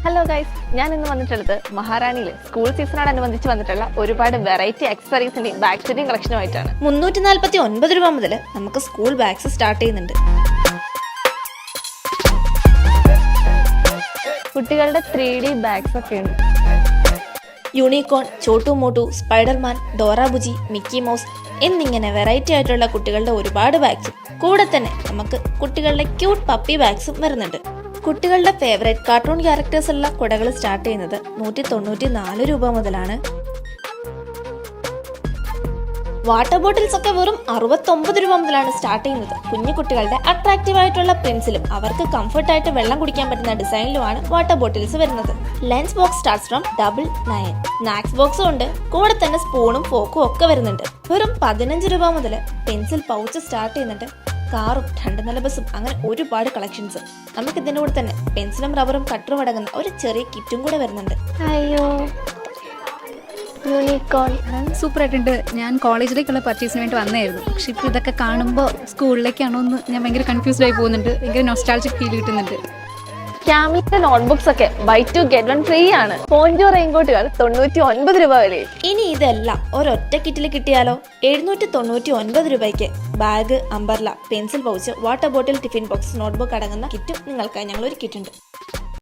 Hello guys, ഞാൻ ഇന്ന് വന്നിട്ടുള്ളത് മഹാറാണിയിലെ സ്കൂൾ സീസണോടനുബന്ധിച്ച് വന്നിട്ടുള്ള ഒരുപാട് വെറൈറ്റി ആക്സസറീസിന്റെയും ബാഗ്സിന്റെയും കളക്ഷനുമായിട്ടാണ്. 349 രൂപ മുതൽ നമുക്ക് സ്കൂൾ ബാഗ്സ് സ്റ്റാർട്ട് ചെയ്യുന്നുണ്ട്. കുട്ടികളുടെ 3D ബാഗ്സ് ഒക്കെ ഉണ്ട്. Unicorn, Chhotu Motu, Spiderman, Dora Buji, Mickey Mouse എന്നിങ്ങനെ വെറൈറ്റി ആയിട്ടുള്ള കുട്ടികളുടെ ഒരുപാട് ബാഗ്സും കൂടെ തന്നെ നമുക്ക് കുട്ടികളുടെ ക്യൂട്ട് പപ്പി ബാഗ്സും വരുന്നുണ്ട്. കുട്ടികളുടെ ഫേവറേറ്റ് കാർട്ടൂൺ ക്യാരക്ടേഴ്സ് ഉള്ള കുടകൾ സ്റ്റാർട്ട് ചെയ്യുന്നത് 194 രൂപ മുതലാണ്. വാട്ടർ ബോട്ടിൽസ് ഒക്കെ വെറും 69 രൂപ മുതലാണ് സ്റ്റാർട്ട് ചെയ്യുന്നത്. കുഞ്ഞു കുട്ടികളുടെ അട്രാക്റ്റീവ് ആയിട്ടുള്ള പ്രിന്റ്സിലും അവർക്ക് കംഫർട്ടായിട്ട് വെള്ളം കുടിക്കാൻ പറ്റുന്ന ഡിസൈനിലുമാണ് വാട്ടർ ബോട്ടിൽസ് വരുന്നത്. Lunch box starts from 999. Snacks ബോക്സും ഉണ്ട്, കൂടെ തന്നെ സ്പൂണും ഫോക്കും ഒക്കെ വരുന്നുണ്ട്. വെറും 15 രൂപ മുതൽ പെൻസിൽ പൗച്ച് സ്റ്റാർട്ട് ചെയ്യുന്നുണ്ട്. കാറും 2 നില ബസ്സും അങ്ങനെ ഒരുപാട് കളക്ഷൻസ്. നമുക്ക് ഇതിൻ്റെ കൂടെ തന്നെ പെൻസിലും റബ്ബറും കട്ടറും അടങ്ങുന്ന ഒരു ചെറിയ കിറ്റും കൂടെ വരുന്നുണ്ട്. അയ്യോ, യൂണിക്കോൺ സൂപ്പർ ആയിട്ടുണ്ട്. ഞാൻ കോളേജിലേക്കുള്ള പർച്ചേസിന് വേണ്ടി വന്നായിരുന്നു. പക്ഷെ ഇപ്പോൾ ഇതൊക്കെ കാണുമ്പോൾ സ്കൂളിലേക്കാണോ എന്ന് ഞാൻ ഭയങ്കര കൺഫ്യൂസ്ഡ് ആയി പോകുന്നുണ്ട്. ഭയങ്കര നൊസ്റ്റാൾജിക് ഫീൽ കിട്ടുന്നുണ്ട്. ക്യാമിന്റെ നോട്ട്ബുക്സ് ഒക്കെ buy 2 get 1 ഫ്രീ ആണ്. പോഞ്ചോ റെയിൻകോട്ടുകൾ 99 രൂപ വിലയിൽ. ഇനി ഇതെല്ലാം ഒരൊറ്റ കിറ്റിൽ കിട്ടിയാലോ? 799 രൂപയ്ക്ക് bag, umbrella, pencil pouch, water bottle, tiffin box, notebook അടങ്ങുന്ന കിറ്റും നിങ്ങൾക്കായി ഞങ്ങൾ ഒരുക്കിയിട്ടുണ്ട്.